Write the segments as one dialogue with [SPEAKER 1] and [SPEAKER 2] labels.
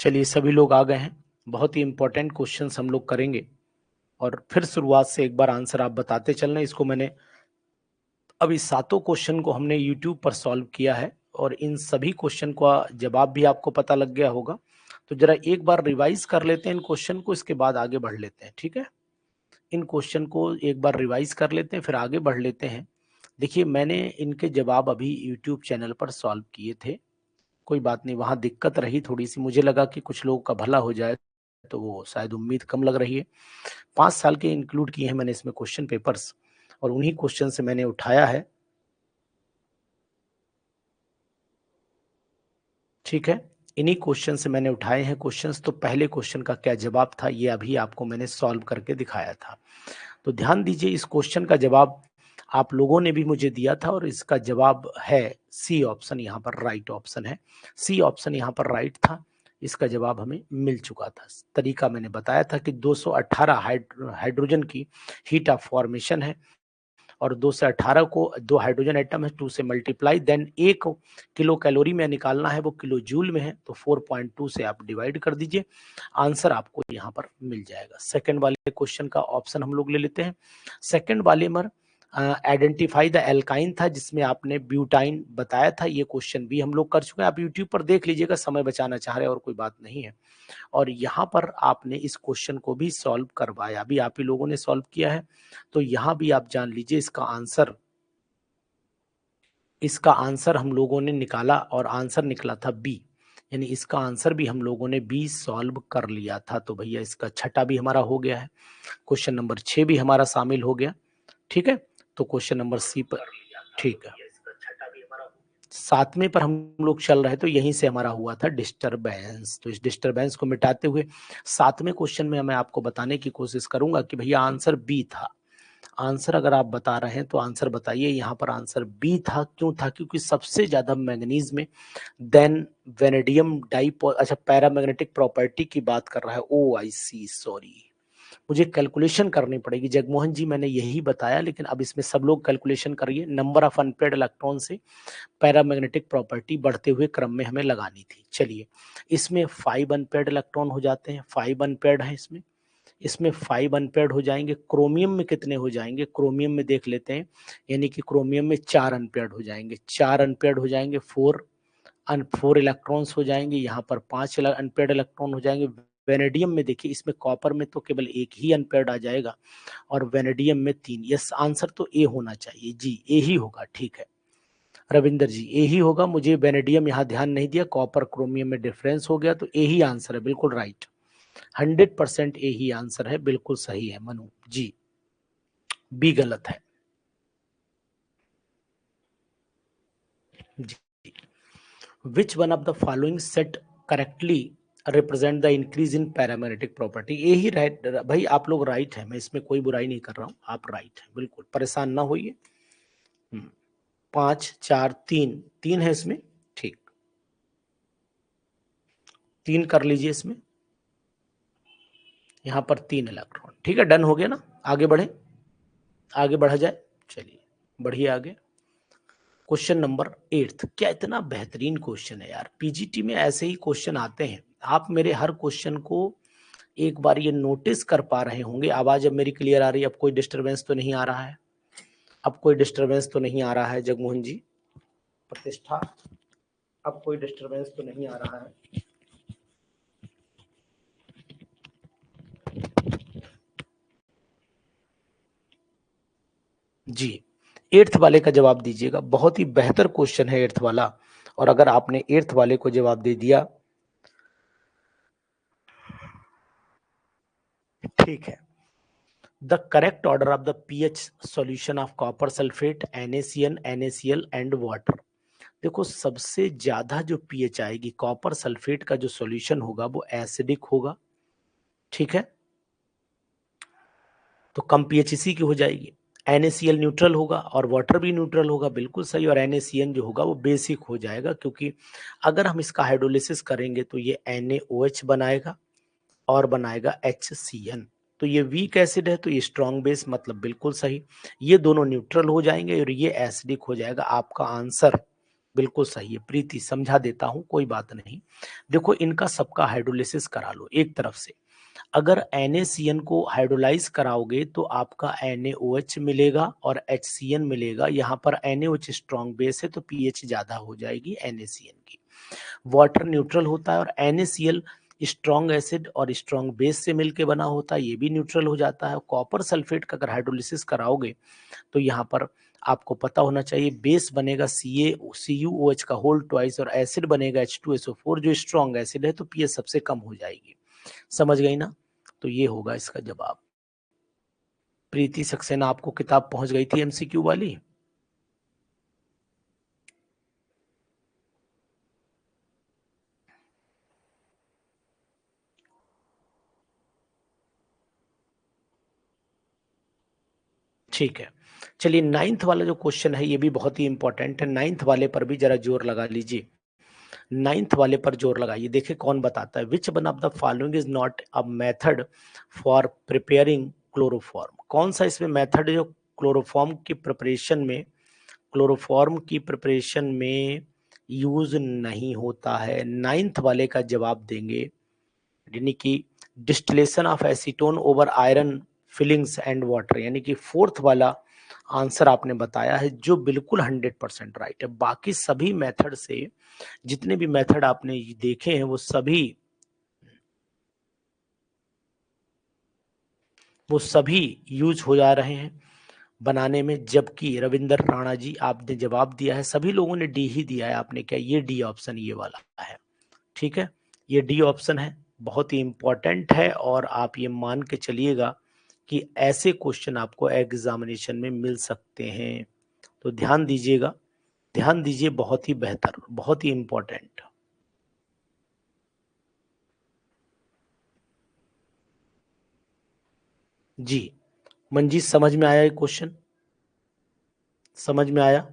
[SPEAKER 1] चलिए सभी लोग आ गए हैं। बहुत ही इंपॉर्टेंट क्वेश्चंस हम लोग करेंगे और फिर शुरुआत से एक बार आंसर आप बताते चलना। इसको मैंने अभी सातों क्वेश्चन को हमने यूट्यूब पर सॉल्व किया है और इन सभी क्वेश्चन का जवाब भी आपको पता लग गया होगा। तो जरा एक बार रिवाइज कर लेते हैं इन क्वेश्चन को, इसके बाद आगे बढ़ लेते हैं। ठीक है, इन क्वेश्चन को एक बार रिवाइज कर लेते हैं फिर आगे बढ़ लेते हैं। देखिए मैंने इनके जवाब अभी यूट्यूब चैनल पर सॉल्व किए थे, कोई बात नहीं। वहां दिक्कत रही थोड़ी सी, मुझे लगा कि कुछ लोगों का भला हो जाए तो वो शायद उम्मीद कम लग रही है। 5 साल के इंक्लूड किए हैं मैंने इसमें क्वेश्चन पेपर्स और उन्हीं क्वेश्चन से मैंने उठाया है। ठीक है, इन्हीं क्वेश्चन से मैंने उठाए हैं क्वेश्चंस। तो पहले क्वेश्चन का क्या जवाब था ये अभी आपको मैंने सॉल्व करके दिखाया था। तो ध्यान दीजिए, इस क्वेश्चन का जवाब आप लोगों ने भी मुझे दिया था और इसका जवाब है सी ऑप्शन, यहाँ पर राइट ऑप्शन है। सी ऑप्शन यहाँ पर राइट था, इसका जवाब हमें मिल चुका था। तरीका मैंने बताया था कि 218 हाइड्रोजन की हीट ऑफ फॉर्मेशन है और 2 से 18 को 2 हाइड्रोजन एटम है, 2 से मल्टीप्लाई, देन 1 किलो कैलोरी में निकालना है, वो किलो जूल में है। तो 4.2 से आप डिवाइड कर दीजिए, आंसर आपको यहाँ पर मिल जाएगा। सेकंड वाले क्वेश्चन का ऑप्शन हम लोग ले लेते हैं। सेकंड वाले में आइडेंटिफाई द एल्काइन था, जिसमें आपने ब्यूटाइन बताया था। ये क्वेश्चन भी हम लोग कर चुके हैं, आप यूट्यूब पर देख लीजिएगा, समय बचाना चाह रहे हैं और कोई बात नहीं है। और यहाँ पर आपने इस क्वेश्चन को भी सॉल्व करवाया, अभी आप ही लोगों ने सॉल्व किया है। तो यहाँ भी आप जान लीजिए इसका आंसर हम लोगों ने निकाला और आंसर निकला था बी, यानी इसका आंसर भी हम लोगों ने बी सॉल्व कर लिया था। तो भैया इसका छठा भी हमारा हो गया है, क्वेश्चन नंबर 6 भी हमारा शामिल हो गया। ठीक है, तो क्वेश्चन नंबर सी पर, ठीक है, सातवें पर हम लोग चल रहे, तो यहीं से हमारा हुआ था डिस्टरबेंस। तो इस डिस्टरबेंस को मिटाते हुए सातवें क्वेश्चन में मैं आपको बताने की कोशिश करूंगा कि भैया आंसर बी था। आंसर अगर आप बता रहे हैं तो आंसर बताइए। यहाँ पर आंसर बी था, क्यों था? क्योंकि सबसे ज्यादा मैग्नीज में देन वेनेडियम डाइपो, अच्छा पैरामैग्नेटिक प्रॉपर्टी की बात कर रहा है। ओ आई सी, सॉरी, मुझे कैलकुलेशन करनी पड़ेगी जगमोहन जी, मैंने यही बताया, लेकिन अब इसमें सब लोग कैलकुलेशन करिए। नंबर ऑफ अनपेयर्ड इलेक्ट्रॉन से पैरामैग्नेटिक प्रॉपर्टी बढ़ते हुए क्रम में हमें लगानी थी। चलिए, इसमें 5 अनपेयर्ड इलेक्ट्रॉन हो जाते हैं, 5 अनपेयर्ड है इसमें। इसमें 5 अनपेयर्ड हो जाएंगे। क्रोमियम में कितने हो जाएंगे? क्रोमियम में देख लेते हैं, यानी कि क्रोमियम में 4 अनपेयर्ड हो जाएंगे। 4 अनपेयर्ड हो जाएंगे, 4 इलेक्ट्रॉन्स हो जाएंगे। यहाँ पर 5 अनपेयर्ड इलेक्ट्रॉन हो जाएंगे। वेनेडियम में देखिए, इसमें कॉपर में तो केवल एक ही अनपेयर्ड आ जाएगा और वेनेडियम में 3। यस, आंसर तो ए होना चाहिए जी, ए ही होगा। ठीक है रविंदर जी, ए ही होगा। मुझे वेनेडियम यहाँ ध्यान नहीं दिया, कॉपर क्रोमियम में डिफरेंस हो गया, तो ए ही आंसर है, बिल्कुल राइट। 100% ए ही आंसर है, बिल्कुल सही है मनु जी, बी गलत है जी। Which one of the following set correctly represent the increase in paramagnetic property? ये ही राइट भाई, आप लोग राइट है, मैं इसमें कोई बुराई नहीं कर रहा हूं, आप राइट है, बिल्कुल परेशान ना होइए। 5 4 3, 3 है इसमें, ठीक, 3 कर लीजिए इसमें, यहाँ पर 3 इलेक्ट्रॉन। ठीक है, डन हो गया ना? आगे बढ़े, आगे बढ़ा जाए, चलिए बढ़िए आगे। क्वेश्चन नंबर 8, क्या इतना बेहतरीन क्वेश्चन है यार, पीजीटी में ऐसे ही क्वेश्चन आते हैं। आप मेरे हर क्वेश्चन को एक बार ये नोटिस कर पा रहे होंगे। आवाज अब मेरी क्लियर आ रही है? अब कोई डिस्टरबेंस तो नहीं आ रहा है? अब कोई डिस्टरबेंस तो नहीं आ रहा है जगमोहन जी, प्रतिष्ठा? अब कोई डिस्टरबेंस तो नहीं आ रहा है? जी, 8th वाले का जवाब दीजिएगा, बहुत ही बेहतर क्वेश्चन है 8th वाला। और अगर आपने 8th वाले को जवाब दे दिया, ठीक है। The correct order of the pH solution of copper sulphate, NaCN, NaCl and water. देखो, सबसे ज्यादा जो पीएच आएगी कॉपर सल्फेट का जो सॉल्यूशन होगा वो एसिडिक होगा। ठीक है, तो कम पीएच इसी की हो जाएगी। NaCl न्यूट्रल होगा और वाटर भी न्यूट्रल होगा, बिल्कुल सही। और NaCN जो होगा वो बेसिक हो जाएगा, क्योंकि अगर हम इसका हाइड्रोलिसिस करेंगे तो ये NaOH बनाएगा और बनाएगा HCN। तो ये वीक एसिड है तो ये स्ट्रॉन्ग बेस, मतलब बिल्कुल सही। ये दोनों न्यूट्रल हो जाएंगे और ये एसिडिक हो जाएगा। आपका आंसर बिल्कुल सही है प्रीति, समझा देता हूं, कोई बात नहीं। देखो इनका सबका हाइड्रोलिसिस करा लो एक तरफ से। अगर NaCN को हाइड्रोलाइज कराओगे तो आपका NaOH मिलेगा और HCN मिलेगा। यहाँ पर NaOH स्ट्रॉन्ग बेस है तो pH ज्यादा हो जाएगी NaCN की। वाटर न्यूट्रल होता है और NaCl स्ट्रॉन्ग एसिड और स्ट्रॉन्ग बेस से मिलके बना होता है, ये भी न्यूट्रल हो जाता है। कॉपर सल्फेट का अगर हाइड्रोलिसिस कराओगे तो यहाँ पर आपको पता होना चाहिए बेस बनेगा CuOH का होल ट्वाइस और एसिड बनेगा H2SO4 जो स्ट्रॉन्ग एसिड है, तो pH सबसे कम हो जाएगी। समझ गई ना? तो ये होगा इसका जवाब। प्रीति सक्सेना, आपको किताब पहुंच गई थी MCQ वाली? ठीक है, चलिए नाइन्थ वाला जो क्वेश्चन है ये भी बहुत ही इंपॉर्टेंट है। नाइन्थ वाले पर भी जरा जोर लगा लीजिए। नाइन्थ वाले पर जोर लगाइए। देखिए कौन बताता है, विच one of the following is not a method for preparing chloroform. कौन सा इसमें मेथड है जो क्लोरोफॉर्म की प्रिपरेशन में यूज नहीं होता है? नाइन्थ वाले का जवाब देंगे, यानी कि distillation of acetone over iron filings and water, यानी कि फोर्थ वाला आंसर आपने बताया है जो बिल्कुल 100% राइट है। बाकी सभी मेथड से, जितने भी मेथड आपने देखे हैं वो सभी यूज हो जा रहे हैं बनाने में। जबकि रविंदर राणा जी आपने जवाब दिया है, सभी लोगों ने डी ही दिया है, आपने क्या, ये डी ऑप्शन ये वाला है। ठीक है, ये डी ऑप्शन है, बहुत ही इंपॉर्टेंट है। और आप ये मान के चलिएगा कि ऐसे क्वेश्चन आपको एग्जामिनेशन में मिल सकते हैं, तो ध्यान दीजिएगा, ध्यान दीजिए, बहुत ही बेहतर, बहुत ही इंपॉर्टेंट। जी मंजीत, समझ में आया ये क्वेश्चन? समझ में आया?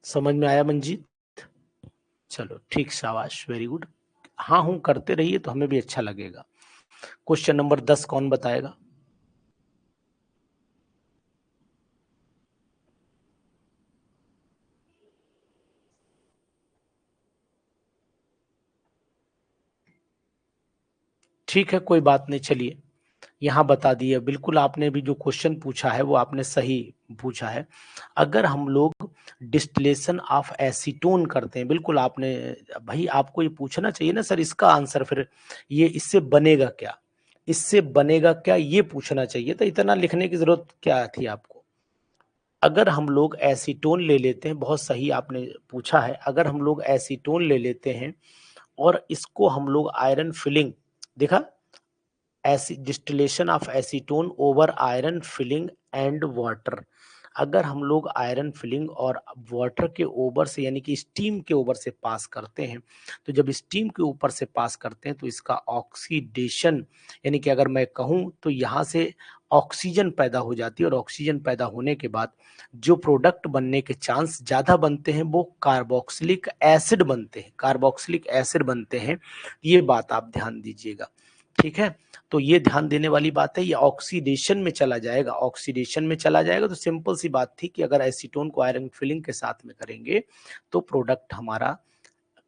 [SPEAKER 1] समझ में आया मंजीत? चलो ठीक, शाबाश, वेरी गुड। हाँ हूं करते रहिए तो हमें भी अच्छा लगेगा। क्वेश्चन नंबर 10 कौन बताएगा? ठीक है, कोई बात नहीं, चलिए यहाँ बता दिए। बिल्कुल आपने भी जो क्वेश्चन पूछा है वो आपने सही पूछा है। अगर हम लोग डिस्टिलेशन ऑफ एसीटोन करते हैं, बिल्कुल आपने, भाई आपको ये पूछना चाहिए ना सर इसका आंसर, फिर ये इससे बनेगा क्या, इससे बनेगा क्या, ये पूछना चाहिए, तो इतना लिखने की जरूरत क्या थी आपको? अगर हम लोग एसीटोन ले लेते हैं, बहुत सही आपने पूछा है, अगर हम लोग एसीटोन ले लेते हैं और इसको हम लोग आयरन फिलिंग, देखा, distillation of acetone over iron filling and water. अगर हम लोग आयरन फिलिंग और वाटर के ऊपर से, यानी कि स्टीम के ऊपर से पास करते हैं, तो जब स्टीम के ऊपर से पास करते हैं तो इसका ऑक्सीडेशन, यानी कि अगर मैं कहूँ तो यहाँ से ऑक्सीजन पैदा हो जाती है, और ऑक्सीजन पैदा होने के बाद जो प्रोडक्ट बनने के चांस ज्यादा बनते हैं वो कार्बोक्सिलिक एसिड बनते हैं, कार्बोक्सिलिक एसिड बनते हैं। ये बात आप ध्यान दीजिएगा, ठीक है? तो ये ध्यान देने वाली बात है, ये ऑक्सीडेशन में चला जाएगा, ऑक्सीडेशन में चला जाएगा। तो सिंपल सी बात थी कि अगर एसीटोन को आयरन फिलिंग के साथ में करेंगे तो प्रोडक्ट हमारा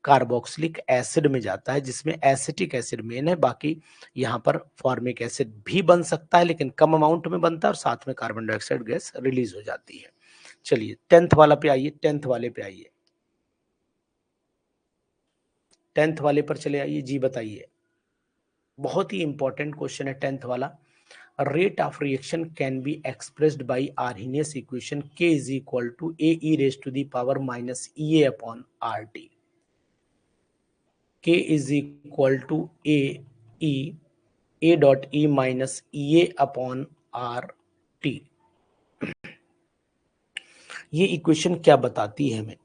[SPEAKER 1] कार्बोक्सिलिक एसिड में जाता है, जिसमें एसिटिक एसिड मेन है। बाकी यहाँ पर फॉर्मिक एसिड भी बन सकता है लेकिन कम अमाउंट में बनता है, और साथ में कार्बन डाइऑक्साइड गैस रिलीज हो जाती है। चलिए टेंथ वाला पे आइए, टेंथ वाले पे आइए, टेंथ वाले पर चले आइए जी, बताइए। बहुत ही इंपॉर्टेंट क्वेश्चन है टेंथ वाला। rate of reaction can be expressed by Arrhenius equation K is equal to AE raised to the power minus EA upon RT. K is equal to AE A dot E minus EA upon RT. ये equation क्या बताती है हमें?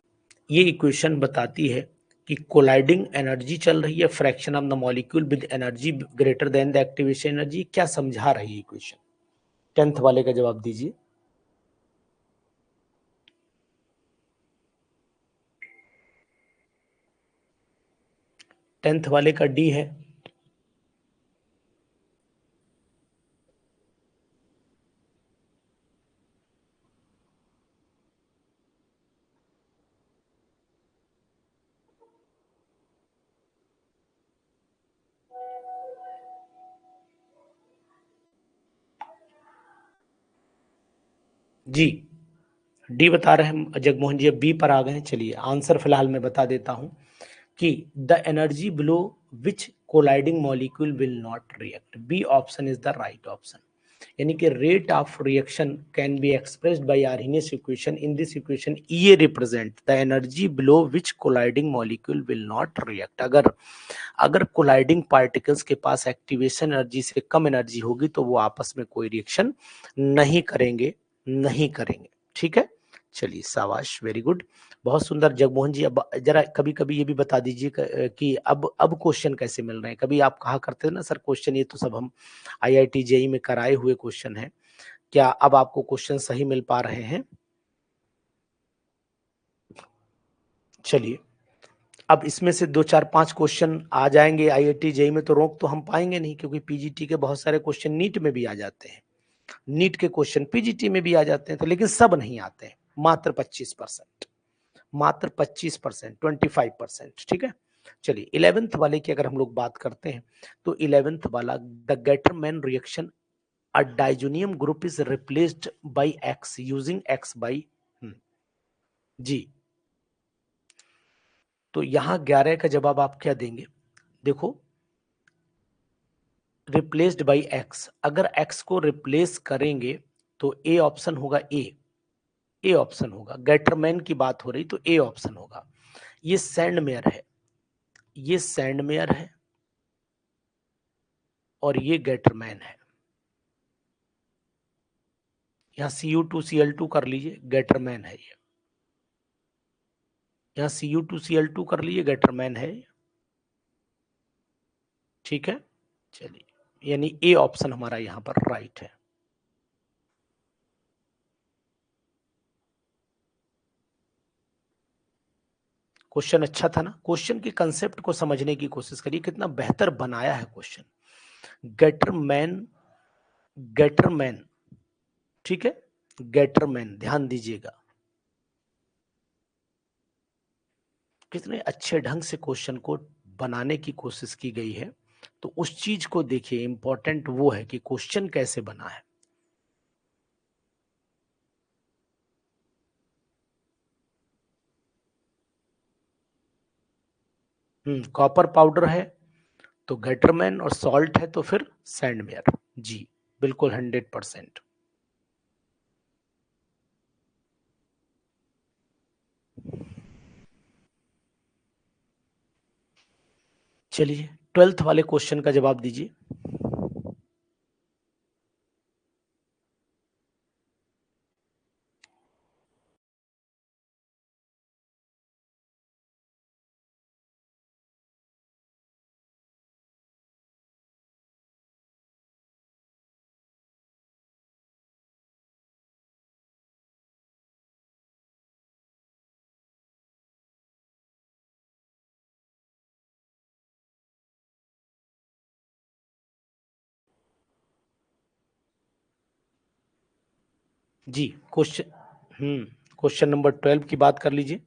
[SPEAKER 1] ये equation बताती है कि colliding energy चल रही है, fraction of the molecule with energy greater than the activation energy. क्या समझा रही है इक्वेशन? टेंथ वाले का जवाब दीजिए। 10th वाले का डी है। जी डी बता रहे हैं जगमोहन जी, अब बी पर आ गए हैं। चलिए आंसर फिलहाल मैं बता देता हूं कि the energy below which colliding molecule will not react, B option is the right option. यानी कि rate of reaction can be expressed by Arrhenius equation. In this equation E represent the energy below which colliding molecule will not react. अगर अगर colliding particles के पास activation energy से कम energy होगी तो वो आपस में कोई रिएक्शन नहीं करेंगे, नहीं करेंगे। ठीक है, चलिए शाबाश, वेरी गुड, बहुत सुंदर जगमोहन जी। अब जरा कभी कभी ये भी बता दीजिए कि अब क्वेश्चन कैसे मिल रहे हैं। कभी आप कहा करते थे ना सर क्वेश्चन ये तो सब हम आईआईटी जेई में कराए हुए क्वेश्चन है, क्या अब आपको क्वेश्चन सही मिल पा रहे हैं? चलिए अब इसमें से 2 4 5 क्वेश्चन आ जाएंगे आईआईटी जेई में तो रोक तो हम पाएंगे नहीं, क्योंकि पीजीटी के बहुत सारे क्वेश्चन नीट में भी आ जाते हैं, नीट के क्वेश्चन पीजीटी में भी आ जाते हैं, तो लेकिन सब नहीं आते हैं, मात्र 25%, मात्र 25%, 25%। ठीक है, चलिए 11th वाले की अगर हम लोग बात करते हैं तो 11th वाला, the Gattermann reaction, a diazonium group is replaced by X using X by, जी तो यहां 11 का जवाब आप क्या देंगे? देखो रिप्लेस्ड बाय एक्स, अगर एक्स को रिप्लेस करेंगे तो ए ऑप्शन होगा, ए ऑप्शन होगा। गेटरमैन की बात हो रही तो ए ऑप्शन होगा। ये सैंडमेयर है, ये सैंडमेयर है और ये गेटरमैन है। यहाँ Cu2Cl2 कर लीजिए, गेटरमैन है ये। यहाँ Cu2Cl2 कर लीजिए, गेटरमैन है। ठीक है, चलिए यानी ए ऑप्शन हमारा यहाँ पर राइट है। क्वेश्चन अच्छा था ना, क्वेश्चन के कंसेप्ट को समझने की कोशिश करिए, कितना बेहतर बनाया है क्वेश्चन। गेटरमैन, गेटरमैन, ठीक है, गेटरमैन, ध्यान दीजिएगा कितने अच्छे ढंग से क्वेश्चन को बनाने की कोशिश की गई है। तो उस चीज को देखिए, इंपॉर्टेंट वो है कि क्वेश्चन कैसे बना है। कॉपर पाउडर है तो गेटरमैन, और सॉल्ट है तो फिर सैंडमेयर। जी बिल्कुल 100%। चलिए 12th वाले क्वेश्चन का जवाब दीजिए। जी क्वेश्चन, क्वेश्चन नंबर 12 की बात कर लीजिए।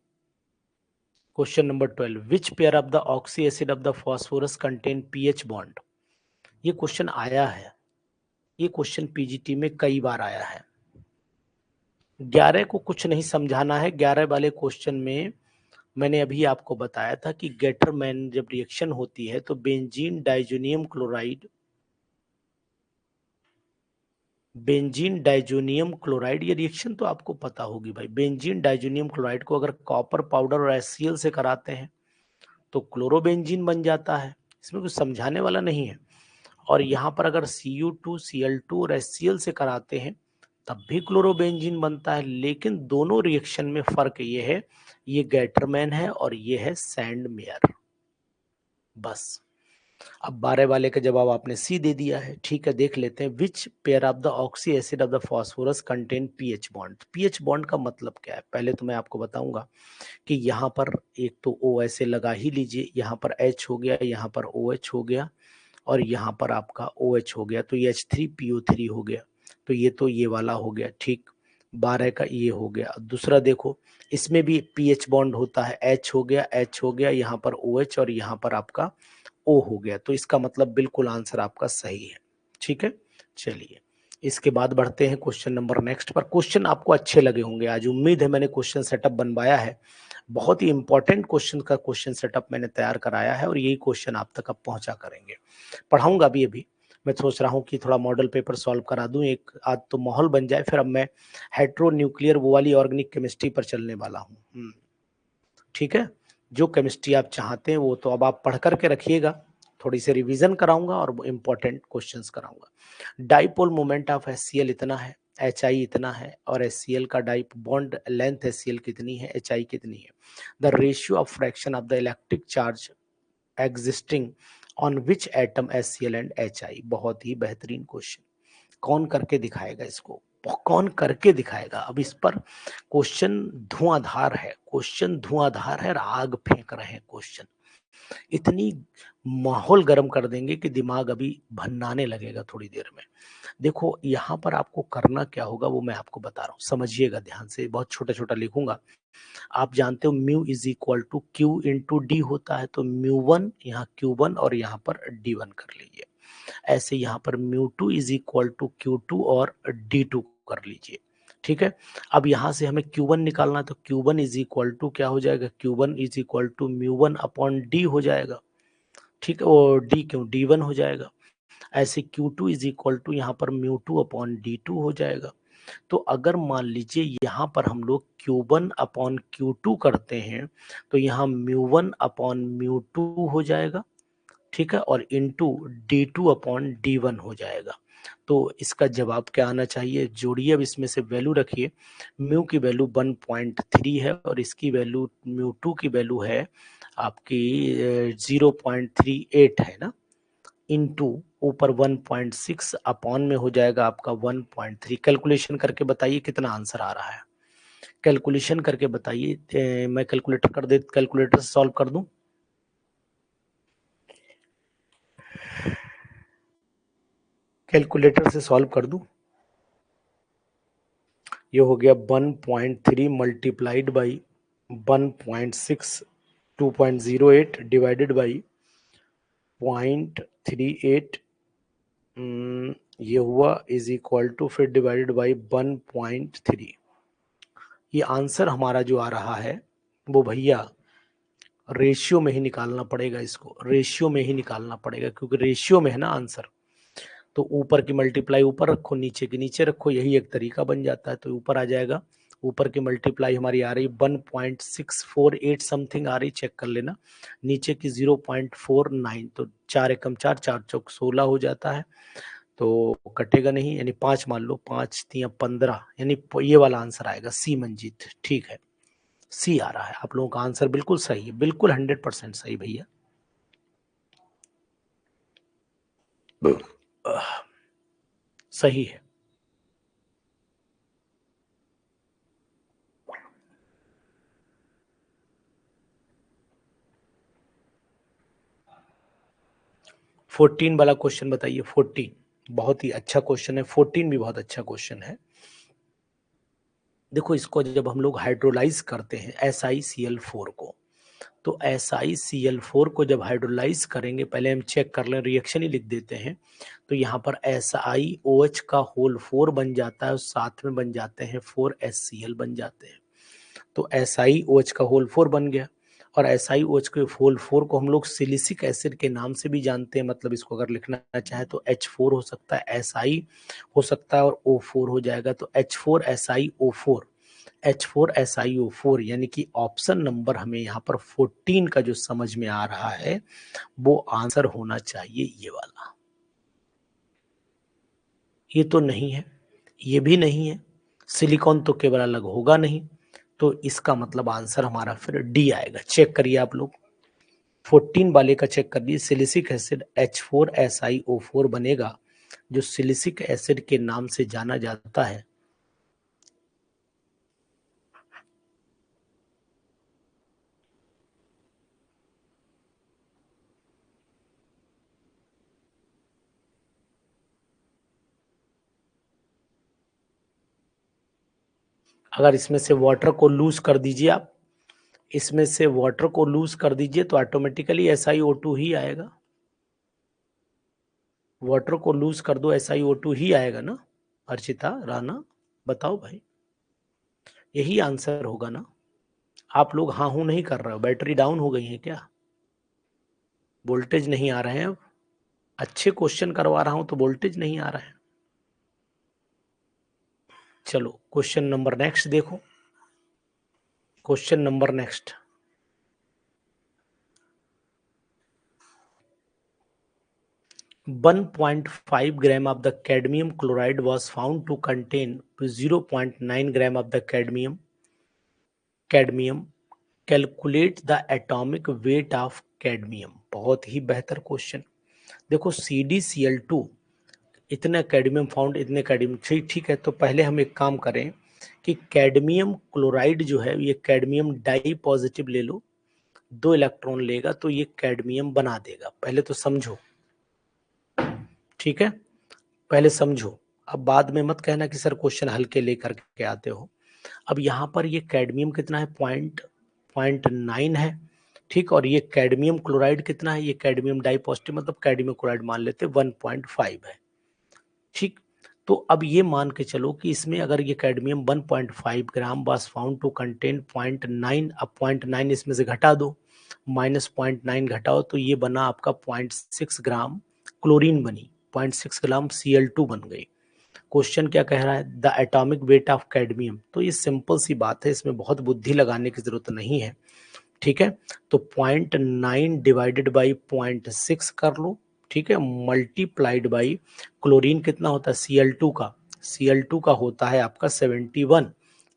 [SPEAKER 1] Question number 12, which pair of the oxy acid of the phosphorus contain pH bond. ये क्वेश्चन आया है, ये क्वेश्चन पीजीटी में कई बार आया है। 11 को कुछ नहीं समझाना है, 11 वाले क्वेश्चन में मैंने अभी आपको बताया था कि गेटरमैन जब रिएक्शन होती है तो benzene diazonium chloride, benzene diazonium chloride, ये रिएक्शन तो आपको पता होगी भाई। बेंजीन डाइजोनियम क्लोराइड को अगर कॉपर पाउडर और HCl से कराते हैं तो क्लोरोबेंजीन बन जाता है, इसमें कुछ समझाने वाला नहीं है। और यहाँ पर अगर Cu2Cl2 और HCl से कराते हैं तब भी क्लोरोबेंजीन बनता है, लेकिन दोनों रिएक्शन में फर्क ये है, ये गेटरमैन है और ये है सैंडमेयर, बस। अब 12 वाले का जवाब आपने सी दे दिया है, ठीक है। देख लेते हैं, which pair of the oxy acid of the phosphorus contain pH bond. PH bond का मतलब क्या है, पहले तो मैं आपको बताऊंगा कि यहाँ पर एक तो ओ ऐसे लगा ही लीजिए, यहाँ पर एच हो गया, यहाँ पर ओ एच हो गया, और यहाँ पर आपका ओ एच हो गया, तो ये H3PO3 हो गया, तो ये वाला हो गया, ठीक। 12 का ये हो गया। दूसरा देखो, इसमें भी पीएच बॉन्ड होता है, एच हो गया, एच हो गया, यहाँ पर ओ एच और यहाँ पर आपका ओ हो गया, तो इसका मतलब बिल्कुल आंसर आपका सही है, ठीक है। चलिए इसके बाद बढ़ते हैं क्वेश्चन नंबर नेक्स्ट पर। क्वेश्चन आपको अच्छे लगे होंगे आज, उम्मीद है। मैंने क्वेश्चन सेटअप बनवाया है, बहुत ही इंपॉर्टेंट क्वेश्चन का क्वेश्चन सेटअप मैंने तैयार कराया है, और यही क्वेश्चन आप तक अब पहुंचा करेंगे, पढ़ाऊंगा भी। अभी मैं सोच रहा हूँ कि थोड़ा मॉडल पेपर सॉल्व करा दूं एक आज, तो माहौल बन जाए, फिर अब मैं हेट्रो न्यूक्लियर वो वाली ऑर्गेनिक केमिस्ट्री पर चलने वाला हूँ। ठीक है, जो केमिस्ट्री आप चाहते हैं वो तो अब आप पढ़ करके रखिएगा, थोड़ी सी रिवीजन कराऊंगा और इंपॉर्टेंट क्वेश्चंस कराऊंगा। डाइपोल मोमेंट ऑफ HCl इतना है, HI इतना है, और HCl का डाइप बॉन्ड लेंथ HCl कितनी है, HI कितनी है। The ratio of fraction of the electric charge existing on which atom HCl and HI। बहुत ही बेहतरीन क्वेश्चन, कौन करके दिखाएगा इसको, कौन करके दिखाएगा। अब इस पर क्वेश्चन धुआंधार है, क्वेश्चन धुआंधार है और आग फेंक रहे हैं क्वेश्चन, इतनी माहौल गर्म कर देंगे कि दिमाग अभी भन्नाने लगेगा थोड़ी देर में। देखो यहाँ पर आपको करना क्या होगा वो मैं आपको बता रहा हूँ, समझिएगा ध्यान से, बहुत छोटा छोटा लिखूंगा। आप जानते हो mu is equal to Q into D होता है, तो म्यू 1 यहाँ Q1 और यहाँ पर D1 कर लीजिए। ऐसे यहाँ पर mu 2 is equal to Q2 और D2 कर लीजिए, ठीक है। अब यहाँ से हमें Q1 निकालना, तो Q1 इज इक्वल टू क्या हो जाएगा, Q1 is equal to mu 1 upon D हो जाएगा, ठीक है। और डी क्यों, D1 हो जाएगा। ऐसे Q2 इज इक्वल टू यहाँ पर म्यू 2 अपॉन D2 हो जाएगा। तो अगर मान लीजिए यहाँ पर हम लोग Q1 अपॉन Q2 करते हैं, तो यहाँ म्यू 1 अपॉन म्यू 2 हो जाएगा, ठीक है, और इंटू D2 अपॉन D1 हो जाएगा। तो इसका जवाब क्या आना चाहिए, जोड़िए, अब इसमें से वैल्यू रखिए। म्यू की वैल्यू 1.3 है, और इसकी वैल्यू म्यू 2 की वैल्यू है आपकी 0.38 है ना, इंटू ऊपर 1.6 अपॉन में हो जाएगा आपका 1.3। कैलकुलेशन करके बताइए कितना आंसर आ रहा है, कैलकुलेशन करके बताइए। मैं कैलकुलेटर से सॉल्व कर दूं, कैलकुलेटर से सॉल्व कर दूं। ये हो गया 1.3 मल्टीप्लाइड बाई 1.6, 2.08 डिवाइडेड बाई 0.38, ये हुआ इज इक्वल टू, फिर डिवाइडेड बाई 1.3। ये आंसर हमारा जो आ रहा है वो भैया रेशियो में ही निकालना पड़ेगा, इसको रेशियो में ही निकालना पड़ेगा, क्योंकि रेशियो में है ना आंसर। तो ऊपर की मल्टीप्लाई ऊपर रखो, नीचे की नीचे रखो, यही एक तरीका बन जाता है। तो ऊपर आ जाएगा, ऊपर की मल्टीप्लाई हमारी आ रही 1.648 समथिंग आ रही, चेक कर लेना। नीचे की 0.49, तो 4 एकम 4, 4 चौक 16 हो जाता है, तो कटेगा नहीं, यानी 5 मान लो, 5 3 15, यानी ये वाला आंसर आएगा सी मंजीत, ठीक है। सी आ रहा है, आप लोगों का आंसर बिल्कुल सही है, बिल्कुल 100% सही भैया। सही है। फोर्टीन वाला क्वेश्चन बताइए, 14 बहुत ही अच्छा क्वेश्चन है, 14 भी बहुत अच्छा क्वेश्चन है। देखो इसको जब हम लोग हाइड्रोलाइज करते हैं SiCl4 को, तो SiCl4 को जब हाइड्रोलाइज करेंगे, पहले हम चेक कर लें, रिएक्शन ही लिख देते हैं। तो यहाँ पर SiOH का होल 4 बन जाता है, और साथ में बन जाते हैं 4HCl बन जाते हैं। तो SiOH का होल 4 बन गया, और SiOH के होल 4 को हम लोग सिलिसिक एसिड के नाम से भी जानते हैं, मतलब इसको अगर लिखना चाहे तो H4 हो सकता है, Si हो सकता है, और O4 हो जाएगा, तो H4SiO4, H4SiO4, यानी कि ऑप्शन नंबर हमें यहाँ पर 14 का जो समझ में आ रहा है वो आंसर होना चाहिए ये वाला। ये तो नहीं है, ये भी नहीं है, सिलिकॉन तो केवल अलग होगा नहीं, तो इसका मतलब आंसर हमारा फिर डी आएगा। चेक करिए आप लोग, 14 वाले का चेक कर लीजिए, सिलिसिक एसिड H4SiO4 बनेगा, जो सिलिसिक एसिड के नाम से जाना जाता है। अगर इसमें से वाटर को लूज कर दीजिए आप, इसमें से वाटर को लूज कर दीजिए तो ऑटोमेटिकली SiO2 ही आएगा। वाटर को लूज कर दो, SiO2 ही आएगा ना। अर्चिता राणा बताओ भाई, यही आंसर होगा ना। आप लोग हाँ हूं नहीं कर रहे हो, बैटरी डाउन हो गई है क्या? वोल्टेज नहीं आ रहे हैं अब? अच्छे क्वेश्चन करवा रहा हूं तो वोल्टेज नहीं आ रहा है। चलो क्वेश्चन नंबर नेक्स्ट देखो, question number next. 1.5 gram of the cadmium chloride was found to contain 0.9 gram of the cadmium. Calculate the atomic weight of cadmium. बहुत ही बेहतर क्वेश्चन। देखो CdCl2 इतना कैडमियम फाउंड, इतने कैडमियम, ठीक है। तो पहले हम एक काम करें कि कैडमियम क्लोराइड जो है, ये कैडमियम डाई पॉजिटिव ले लो, 2 इलेक्ट्रॉन लेगा तो ये कैडमियम बना देगा। पहले तो समझो, ठीक है, पहले समझो। अब बाद में मत कहना कि सर क्वेश्चन हल्के लेकर के आते हो। अब यहाँ पर ये कैडमियम कितना है, 0.9 है, ठीक। और ये कैडमियम क्लोराइड कितना है, ये कैडमियम डाई पॉजिटिव मतलब कैडमियम क्लोराइड मान लेते 1.5 है, ठीक। तो अब ये मान के चलो कि इसमें अगर ये cadmium 1.5 gram was found to contain 0.9, अब 0.9 इसमें से घटा दो, -0.9 घटाओ तो ये बना आपका 0.6 ग्राम क्लोरीन बनी, 0.6 ग्राम Cl2 बन गई। क्वेश्चन क्या कह रहा है, the atomic weight of cadmium. तो ये सिंपल सी बात है, इसमें बहुत बुद्धि लगाने की जरूरत नहीं है, ठीक है। तो 0.9 डिवाइडेड बाई 0.6 कर लो, ठीक है, मल्टीप्लाइड बाई क्लोरीन कितना होता है Cl2 का, Cl2 का होता है आपका 71,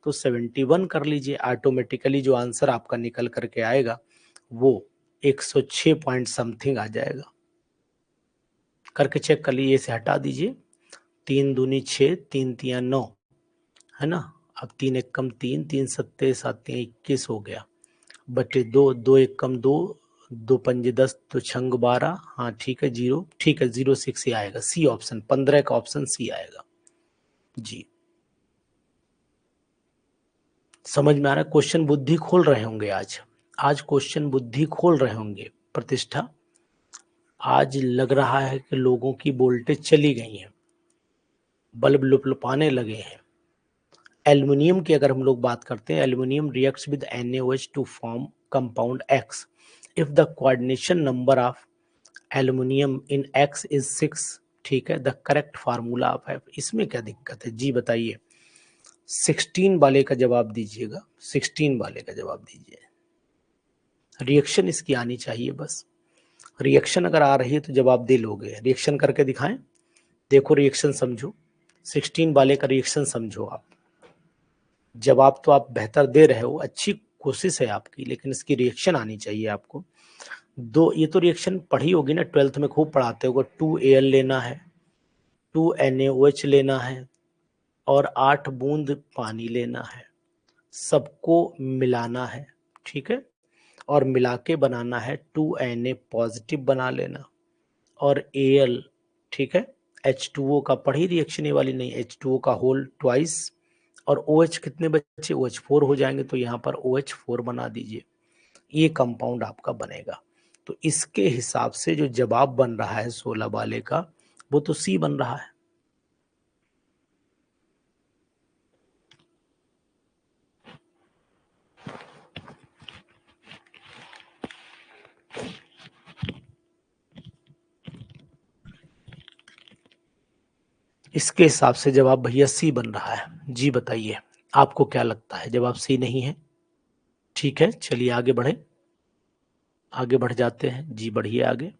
[SPEAKER 1] तो 71 कर लीजिए। ऑटोमेटिकली जो आंसर आपका निकल करके आएगा वो 106 पॉइंट समथिंग आ जाएगा। करके चेक कर लीजिए, इसे हटा दीजिए, 3 दूनी 6, 3 तिया 9, है ना। अब 3 एक कम 3, 3 सत्ते 7 तिया 21 हो गया, बटे 2, 2 एक कम 2, 2 पंजे 10, तो छंग 12, हाँ ठीक है 0, ठीक है 06 ही आएगा, सी ऑप्शन, 15 का ऑप्शन सी आएगा जी। समझ में आ रहा है? क्वेश्चन बुद्धि खोल रहे होंगे आज, आज क्वेश्चन बुद्धि खोल रहे होंगे। प्रतिष्ठा, आज लग रहा है कि लोगों की वोल्टेज चली गई है, बल्ब लुपलुपाने लगे हैं। एल्युमिनियम की अगर हम लोग बात करते हैं, aluminium reacts with NaOH to form compound X if the coordination number of aluminium in X is 6, ठीक है, the correct formula of F। इसमें क्या दिक्कत है जी बताइए, 16 वाले का जवाब दीजिएगा, 16 वाले का जवाब दीजिए। रिएक्शन इसकी आनी चाहिए बस, रिएक्शन अगर आ रही है तो जवाब दे लोगे। रिएक्शन करके दिखाएं, देखो रिएक्शन समझो, 16 वाले का रिएक्शन समझो आप। जवाब तो आप बेहतर दे रहे हो, अच्छी कोशिश है आपकी, लेकिन इसकी रिएक्शन आनी चाहिए आपको। दो, ये तो रिएक्शन पढ़ी होगी ना, 12th में खूब पढ़ाते होगा। 2Al लेना है, 2NaOH लेना है और 8 बूंद पानी लेना है, सबको मिलाना है, ठीक है, और मिला के बनाना है 2Na पॉजिटिव बना लेना और Al, ठीक है। H2O का पढ़ी रिएक्शन ये वाली नहीं, H2O का होल ट्वाइस, और OH कितने बच्चे, OH4 हो जाएंगे, तो यहाँ पर OH4 बना दीजिए, ये कंपाउंड आपका बनेगा। तो इसके हिसाब से जो जवाब बन रहा है 16 वाले का, वो तो सी बन रहा है। इसके हिसाब से जवाब भैया सी बन रहा है जी। बताइए आपको क्या लगता है, जवाब सी नहीं है? ठीक है, चलिए आगे बढ़े, आगे बढ़ जाते हैं जी, बढ़िए आगे।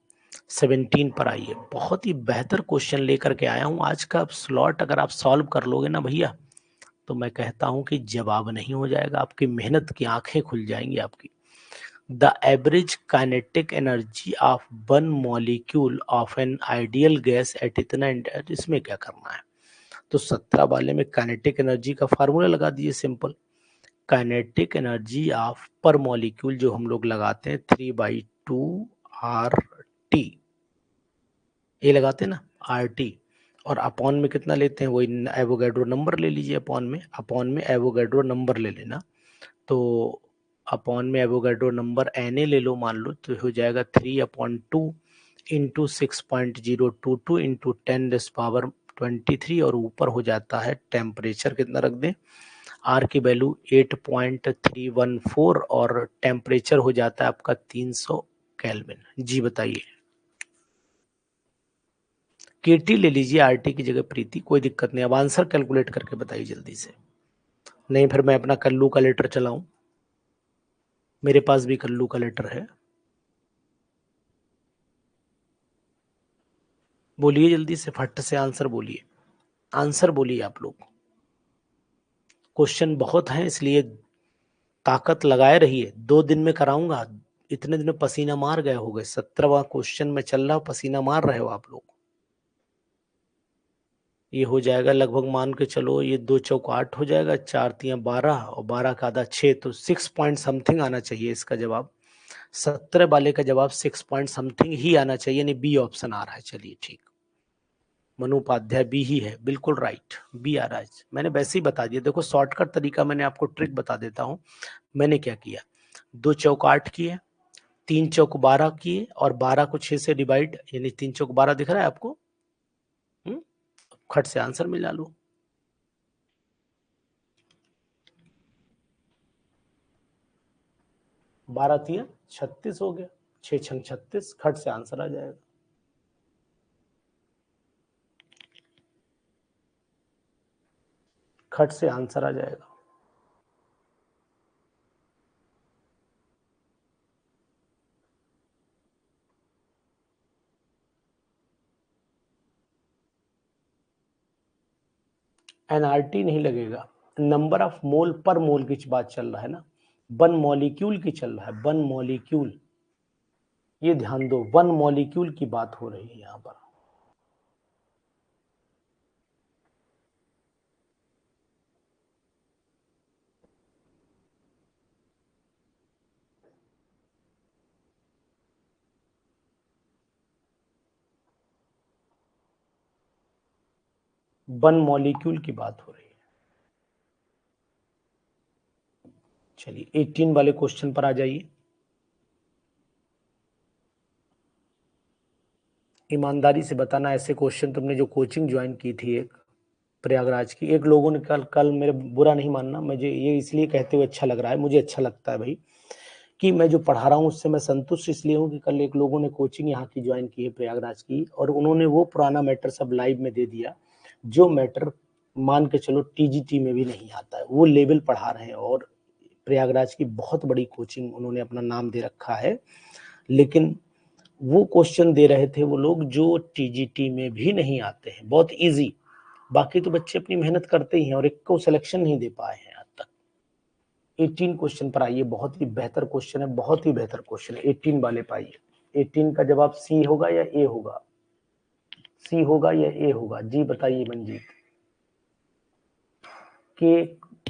[SPEAKER 1] 17 पर आइए, बहुत ही बेहतर क्वेश्चन लेकर के आया हूं आज का स्लॉट। अगर आप सॉल्व कर लोगे ना भैया, तो मैं कहता हूं कि जवाब नहीं हो जाएगा, आपकी मेहनत की आंखें खुल जाएंगी आपकी। The average kinetic energy of one molecule of an ideal gas at इतना, इसमें क्या करना है? तो 17 वाले में काइनेटिक एनर्जी का फार्मूला लगा दिए सिंपल। काइनेटिक एनर्जी ऑफ पर मॉलिक्यूल जो हम लोग लगाते हैं 3/2 RT, ये लगाते हैं ना RT, और अपॉन में कितना लेते हैं? वही एवोगैड्रो नंबर ले लीजिए, अपॉन में एवोगैड्रो नंबर ले लेना। तो अपॉन में एवोगैड्रो नंबर Na ले लो, मान लो, तो हो जाएगा 3/2 इंटू 6.022 इंटू 10⁻23, और ऊपर हो जाता है टेम्परेचर कितना रख दें, आर की वैल्यू 8.314, और टेम्परेचर हो जाता है आपका 300 केल्विन। जी बताइए। केटी ले लीजिए आरटी की जगह प्रीति, कोई दिक्कत नहीं। अब आंसर कैलकुलेट करके बताइए जल्दी से, नहीं फिर मैं अपना कल्लू का लेटर चलाऊं। मेरे पास भी कल्लू का लेटर है। बोलिए जल्दी से, फट से आंसर बोलिए, आंसर बोलिए आप लोग। क्वेश्चन बहुत हैं इसलिए ताकत लगाए रहिए, 2 दिन में कराऊंगा। इतने दिन में पसीना मार गए हो गए, 17वां क्वेश्चन में चल रहा, पसीना मार रहे हो आप लोग। ये हो जाएगा लगभग, मान के चलो ये 2 चौक 8 हो जाएगा, 4 3 12, और 12 का आधा 6, तो 6 पॉइंट समथिंग आना चाहिए इसका जवाब। 17 वाले का जवाब 6 पॉइंट समथिंग ही आना चाहिए, यानी बी ऑप्शन आ रहा है। चलिए ठीक, मनु उपाध्याय बी ही है, बिल्कुल राइट, बी आ रहा है। मैंने वैसे ही बता दिया, देखो शॉर्टकट तरीका, मैंने आपको ट्रिक बता देता हूँ। मैंने क्या किया, 2 चौक 8 किए, 3 चौक 12 किए, और 12 को 6 से डिवाइड, यानी 3 चौक 12 दिख रहा है आपको। खट से आंसर मिला लो। 12 3 36 हो गया, 6 6 36, खट से आंसर आ जाएगा। खट से आंसर आ जाएगा। एनआरटी नहीं लगेगा, नंबर ऑफ मोल पर मोल की बात चल रहा है ना, वन मॉलिक्यूल की चल रहा है, वन मॉलिक्यूल। ये ध्यान दो, वन मॉलिक्यूल की बात हो रही है यहां पर। वन मॉलिक्यूल की बात हो रही है। चलिए 18 वाले क्वेश्चन पर आ जाइए। ईमानदारी से बताना, ऐसे क्वेश्चन तुमने जो कोचिंग ज्वाइन की थी एक प्रयागराज की, एक लोगों ने कल कल मेरे, बुरा नहीं मानना, मुझे ये इसलिए कहते हुए अच्छा लग रहा है, मुझे अच्छा लगता है भाई कि मैं जो पढ़ा रहा हूँ उससे मैं संतुष्ट इसलिए हूँ कि कल एक लोगों ने कोचिंग यहाँ की ज्वाइन की है प्रयागराज की, और उन्होंने वो पुराना मैटर सब लाइव में दे दिया, जो मैटर मान के चलो टीजीटी में भी नहीं आता है, वो लेवल पढ़ा रहे हैं। और प्रयागराज की बहुत बड़ी कोचिंग, उन्होंने अपना नाम दे रखा है, लेकिन वो क्वेश्चन दे रहे थे वो लोग जो टीजीटी में भी नहीं आते हैं, बहुत इजी। बाकी तो बच्चे अपनी मेहनत करते ही हैं, और एक को सिलेक्शन नहीं दे पाए हैं आज तक। 18 क्वेश्चन पर आइए, बहुत ही बेहतर क्वेश्चन है, बहुत ही बेहतर क्वेश्चन है। 18 वाले पाइए, 18 का जवाब सी होगा या ए होगा, सी होगा या ए होगा, जी बताइए Manjeet. K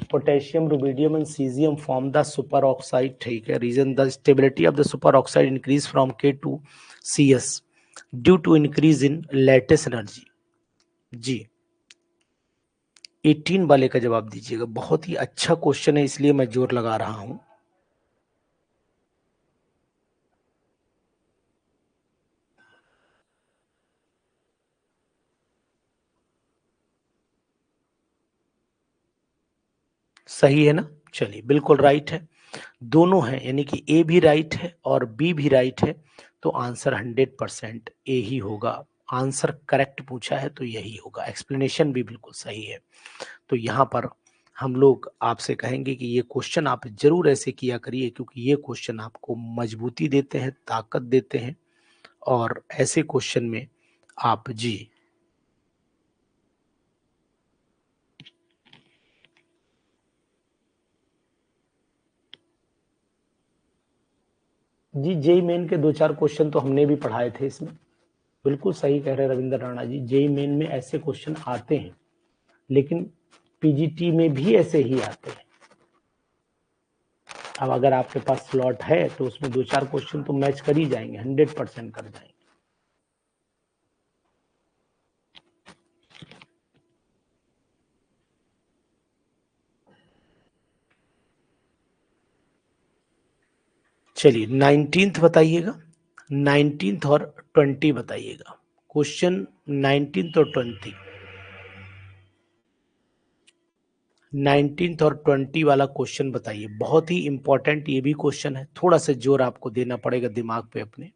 [SPEAKER 1] potassium, rubidium and cesium form the super oxide, ठीक है। Reason, the stability of the super oxide increase from K to C S due to increase in lattice energy. जी 18 वाले का जवाब दीजिएगा, बहुत ही अच्छा क्वेश्चन है इसलिए मैं जोर लगा रहा हूं। सही है ना? चलिए बिल्कुल राइट है, दोनों हैं, यानी कि ए भी राइट है और बी भी राइट है, तो आंसर 100% ए ही होगा। आंसर करेक्ट पूछा है तो यही होगा, एक्सप्लेनेशन भी बिल्कुल सही है। तो यहाँ पर हम लोग आपसे कहेंगे कि ये क्वेश्चन आप जरूर ऐसे किया करिए, क्योंकि ये क्वेश्चन आपको मजबूती देते हैं, ताकत देते हैं, और ऐसे क्वेश्चन में आप जी जी जेई मेन के 2-4 क्वेश्चन तो हमने भी पढ़ाए थे इसमें। बिल्कुल सही कह रहे हैं रविंद्र राणा जी, जेई मेन में ऐसे क्वेश्चन आते हैं, लेकिन पीजीटी में भी ऐसे ही आते हैं। अब अगर आपके पास स्लॉट है तो उसमें 2-4 क्वेश्चन तो मैच कर ही जाएंगे, 100% कर जाएंगे। चलिए 19th बताइएगा, 19th और 20 बताइएगा। क्वेश्चन 19th और 20, 19th और 20 वाला क्वेश्चन बताइए। बहुत ही इंपॉर्टेंट ये भी क्वेश्चन है, थोड़ा सा जोर आपको देना पड़ेगा दिमाग पे अपने,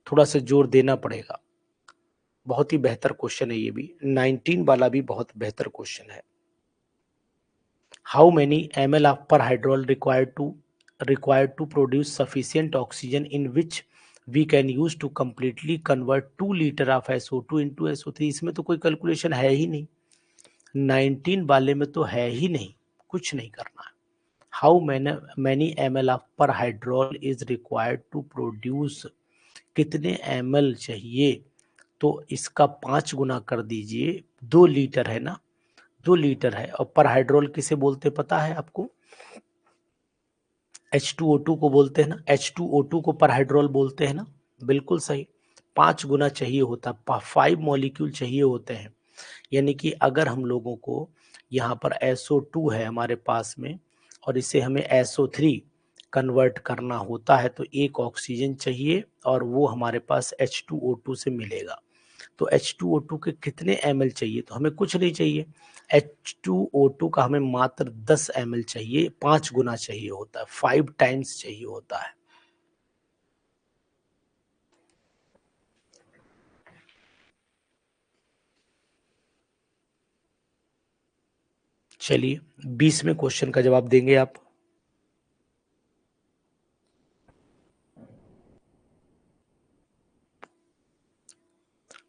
[SPEAKER 1] थोड़ा सा जोर देना पड़ेगा। बहुत ही बेहतर क्वेश्चन है ये भी, 19 वाला भी बहुत बेहतर क्वेश्चन है। How many ml of per hydrol required to produce sufficient oxygen in which we can use to completely convert 2 liter of SO2 into SO3? इसमें तो कोई कैलकुलेशन है ही नहीं, 19 वाले में तो है ही नहीं, कुछ नहीं करना है। How many ml of per hydrol is required to produce, कितने ml चाहिए, तो इसका 5 गुना कर दीजिए, 2 लीटर है ना, 2 लीटर है। और पर हाइड्रोल किसे बोलते पता है आपको? H2O2 को बोलते हैं ना, H2O2 को पर हाइड्रोल बोलते हैं ना, बिल्कुल सही। 5 गुना चाहिए होता, 5 मॉलिक्यूल चाहिए होते हैं। यानी कि अगर हम लोगों को यहाँ पर SO2 है हमारे पास में और इसे हमें SO3 कन्वर्ट करना होता है तो एक ऑक्सीजन चाहिए और वो हमारे पास H2O2 से मिलेगा। तो H2O2 के कितने ml चाहिए, तो हमें कुछ नहीं चाहिए, H2O2 का हमें मात्र 10 ml चाहिए, 5 गुना चाहिए होता है, 5 टाइम्स चाहिए होता है। चलिए 20वें क्वेश्चन का जवाब देंगे आप।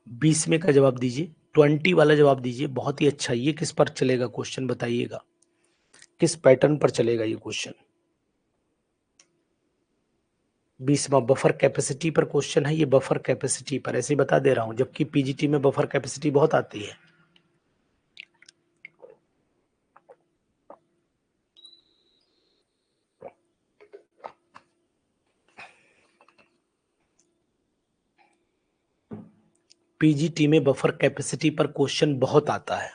[SPEAKER 1] 20वें का जवाब दीजिए, 20 वाला जवाब दीजिए। बहुत ही अच्छा, ये किस पर चलेगा क्वेश्चन बताइएगा, किस पैटर्न पर चलेगा ये क्वेश्चन? 20वां बफर कैपेसिटी पर क्वेश्चन है, ये बफर कैपेसिटी पर ऐसे ही बता दे रहा हूं, जबकि पीजीटी में बफर कैपेसिटी बहुत आती है। पीजीटी में बफर कैपेसिटी पर क्वेश्चन बहुत आता है।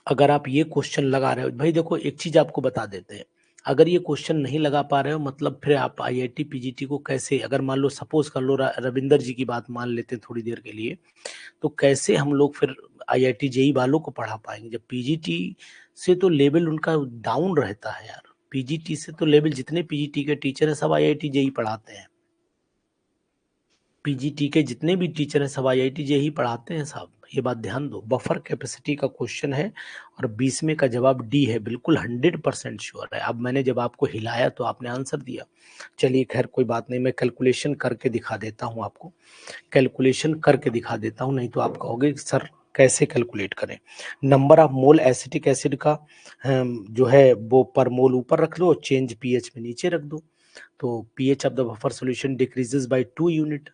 [SPEAKER 1] अगर आप ये क्वेश्चन लगा रहे हो भाई, देखो एक चीज आपको बता देते हैं, अगर ये क्वेश्चन नहीं लगा पा रहे हो मतलब फिर आप आईआईटी पीजीटी को कैसे, अगर मान लो सपोज कर लो रविंदर जी की बात मान लेते हैं थोड़ी देर के लिए, तो कैसे हम लोग फिर आईआईटी जेई वालों को पढ़ा पाएंगे जब पीजीटी से तो लेवल उनका डाउन रहता है यार। पीजीटी से तो लेवल, जितने पीजीटी के टीचर है सब आईआईटी जेई पढ़ाते हैं, पीजीटी के जितने भी टीचर हैं सब आईआईटी जेई पढ़ाते हैं साहब, ये बात ध्यान दो। बफर कैपेसिटी का क्वेश्चन है और 20वें का जवाब डी है, बिल्कुल 100% श्योर है। अब मैंने जब आपको हिलाया तो आपने आंसर दिया। चलिए खैर कोई बात नहीं, मैं कैलकुलेशन करके दिखा देता हूँ आपको, कैलकुलेशन करके दिखा देता हूँ, नहीं तो आप कहोगे सर कैसे कैलकुलेट करें। Number of mole acetic acid का जो है वो पर मोल ऊपर रख दो, चेंज पीएच में नीचे रख दो। तो pH of the buffer solution decreases by 2 unit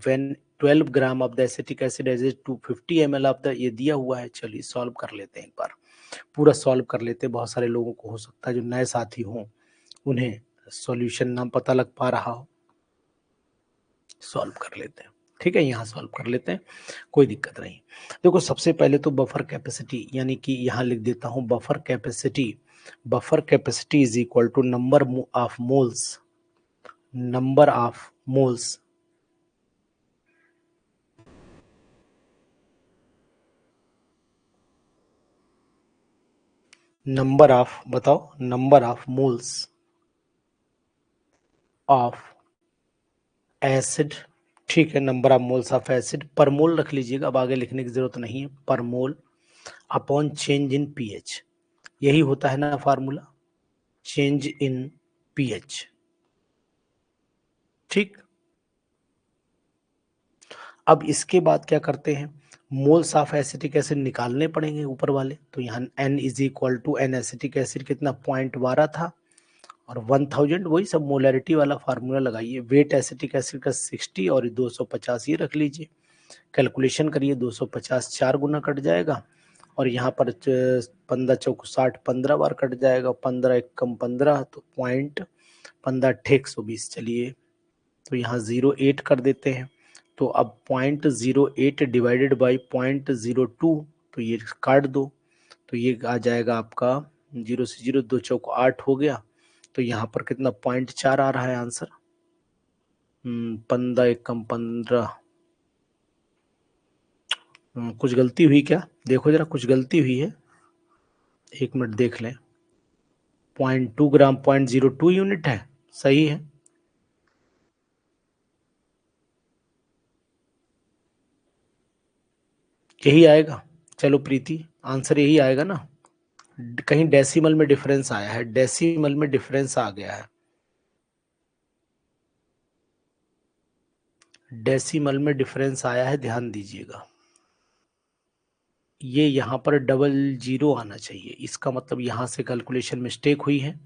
[SPEAKER 1] when 12 gram of the acetic acid as 250 ml of the, ये दिया हुआ है। चलिए सॉल्व कर लेते हैं, एक बार पूरा सॉल्व कर लेते हैं। बहुत सारे लोगों को हो सकता है जो नए साथी हों उन्हें सॉल्यूशन ना पता लग पा रहा हो, सॉल्व कर लेते हैं। ठीक है, यहाँ सॉल्व कर लेते हैं, कोई दिक्कत नहीं। देखो सबसे पहले तो बफर कैपेसिटी, यानी कि यहाँ लिख देता हूँ buffer capacity, buffer capacity is equal to number of moles, number of moles, number of, बताओ number of moles of acid. ठीक है, number of moles of acid पर मोल रख लीजिएगा, अब आगे लिखने की जरूरत नहीं है, पर mole upon change in pH, यही होता है ना फार्मूला, चेंज इन पीएच। ठीक, अब इसके बाद क्या करते हैं, मोल्स ऑफ एसिटिक एसिड निकालने पड़ेंगे ऊपर वाले, तो यहाँ n is equal to N acetic acid कितना 0.12 था और 1000 वही सब मोलैरिटी वाला फार्मूला लगाइए। वेट एसिटिक एसिड का 60 और 250 ये रख लीजिए। कैलकुलेशन करिए, 250 4 गुना कट जाएगा और यहाँ पर 15 चौक 60 15 बार कट जाएगा। 15 एक कम 15 तो पॉइंट 15 ठेक 120। चलिए तो यहाँ 0.8 कर देते हैं। तो अब 0.08 डिवाइडेड बाई 0.02, तो ये काट दो तो ये आ जाएगा आपका 0 से 0 2 चौक 8 हो गया। तो यहाँ पर कितना 0.4 आ रहा है आंसर। 15 एक कम 15। कुछ गलती हुई क्या, देखो जरा, कुछ गलती हुई है, 1 मिनट देख लें। 0.2 ग्राम 0.02 यूनिट है, सही है। यही आएगा। चलो प्रीति, आंसर यही आएगा ना। कहीं डेसिमल में डिफरेंस आया है, डेसिमल में डिफरेंस आ गया है, डेसिमल में डिफरेंस आया है, ध्यान दीजिएगा। ये यहाँ पर डबल जीरो आना चाहिए, इसका मतलब यहाँ से कैलकुलेशन मिस्टेक हुई है।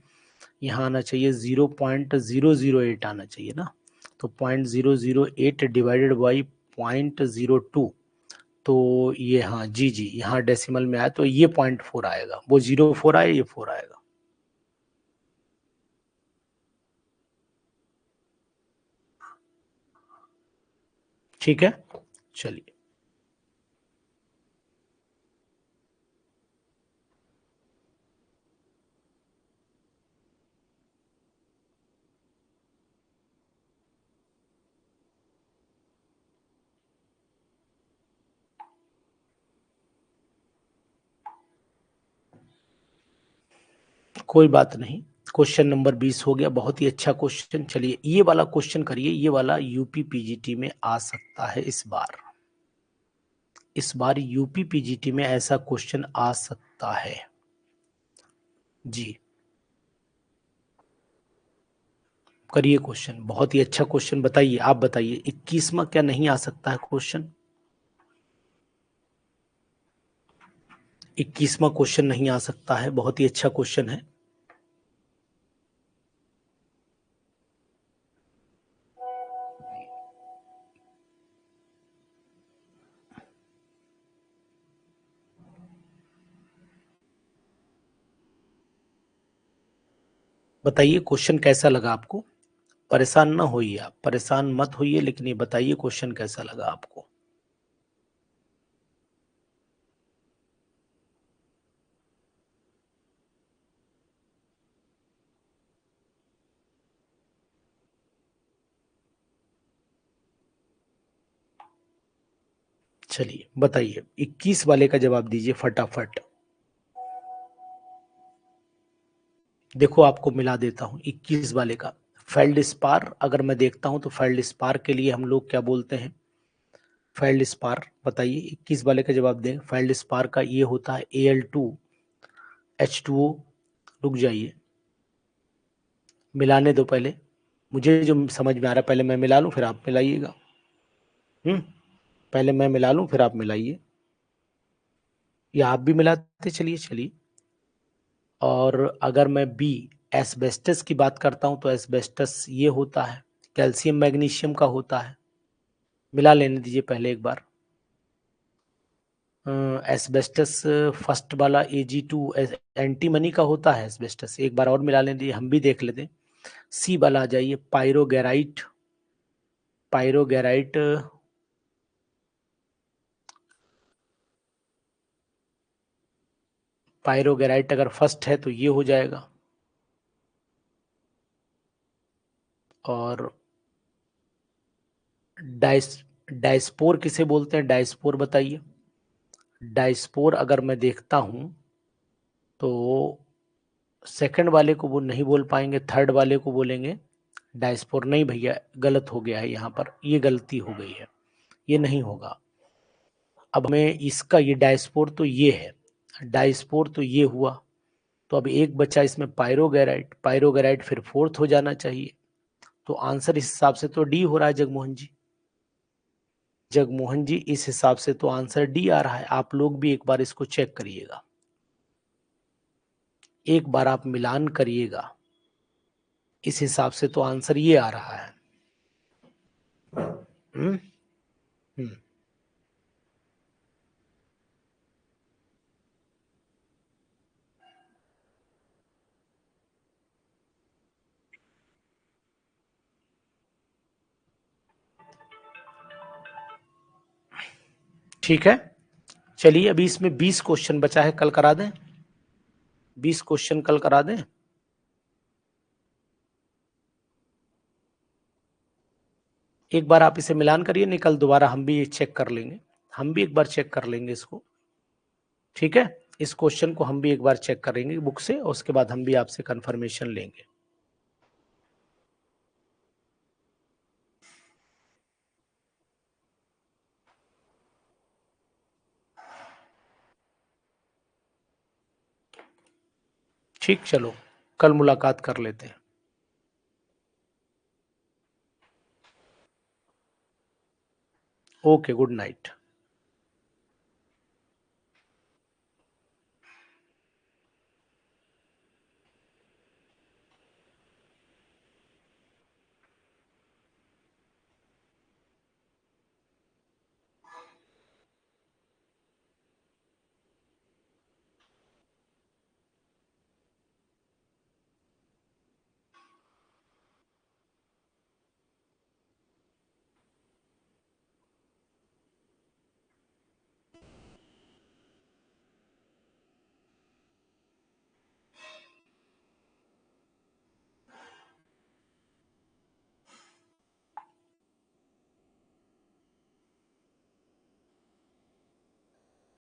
[SPEAKER 1] यहाँ आना चाहिए 0.008 आना चाहिए ना। तो 0.008 डिवाइडेड बाई 0.02, तो ये हाँ जी जी, यहाँ डेसिमल में आया तो ये 0.4 आएगा। वो 0.4 आया, ये 4 आएगा। ठीक है, चलिए। कोई बात नहीं, क्वेश्चन नंबर 20 हो गया, बहुत ही अच्छा क्वेश्चन। चलिए ये वाला क्वेश्चन करिए, ये वाला यूपी पीजीटी में आ सकता है इस बार। इस बार यूपी पीजीटी में ऐसा क्वेश्चन आ सकता है जी। करिए क्वेश्चन, बहुत ही अच्छा क्वेश्चन। बताइए, आप बताइए, 21वां क्या नहीं आ सकता है क्वेश्चन? 21वां क्वेश्चन नहीं आ सकता है, बहुत ही अच्छा क्वेश्चन है। बताइए क्वेश्चन कैसा लगा आपको। परेशान ना होइए, आप परेशान मत होइए, लेकिन ये बताइए क्वेश्चन कैसा लगा आपको। चलिए बताइए, 21 वाले का जवाब दीजिए फटाफट। देखो आपको मिला देता हूं 21 वाले का। फेल्डस्पार अगर मैं देखता हूं तो फेल्डस्पार के लिए हम लोग क्या बोलते हैं? फेल्डस्पार बताइए, 21 वाले का जवाब दें। फेल्डस्पार का ये होता है Al2H2O। रुक जाइए, मिलाने दो पहले, मुझे जो समझ में आ रहा है पहले मैं मिला लूं फिर आप मिलाइएगा। हम्म, पहले मैं मिला लूं फिर आप मिलाइए, या आप भी मिलाते चलिए चलिए। और अगर मैं बी एस्बेस्टस की बात करता हूं तो एस्बेस्टस ये होता है, कैल्शियम मैग्नीशियम का होता है। मिला लेने दीजिए पहले एक बार। एस्बेस्टस फर्स्ट वाला Ag2 एंटीमनी का होता है एस्बेस्टस, एक बार और मिला लेने दीजिए, हम भी देख लेते हैं। सी वाला आ जाइए, पायरोगैराइट। पायरोगैराइट, पायरोगैराइट अगर फर्स्ट है तो ये हो जाएगा। और डाइस डाइस्पोर किसे बोलते हैं, डाइस्पोर बताइए। डाइस्पोर अगर मैं देखता हूं तो सेकंड वाले को वो नहीं बोल पाएंगे, थर्ड वाले को बोलेंगे। डाइस्पोर नहीं भैया, गलत हो गया है, यहाँ पर ये गलती हो गई है, ये नहीं होगा। अब मैं इसका, ये डाइस्पोर तो ये है, डाइस्पोर तो ये हुआ, तो अब एक बच्चा इसमें पायरोगैराइट, पायरोगैराइट फिर फोर्थ हो जाना चाहिए। तो आंसर इस हिसाब से तो डी हो रहा है जगमोहन जी। जगमोहन जी इस हिसाब से तो आंसर डी आ रहा है। आप लोग भी एक बार इसको चेक करिएगा, एक बार आप मिलान करिएगा। इस हिसाब से तो आंसर ये आ रहा है। हम्म हम्म ठीक है, चलिए अभी इसमें 20 क्वेश्चन बचा है, कल करा दें? 20 क्वेश्चन कल करा दें? एक बार आप इसे मिलान करिए, नहीं कल दोबारा हम भी चेक कर लेंगे, हम भी एक बार चेक कर लेंगे इसको। ठीक है, इस क्वेश्चन को हम भी एक बार चेक करेंगे बुक से, और उसके बाद हम भी आपसे कंफर्मेशन लेंगे। ठीक, चलो कल मुलाकात कर लेते हैं। Okay, good night.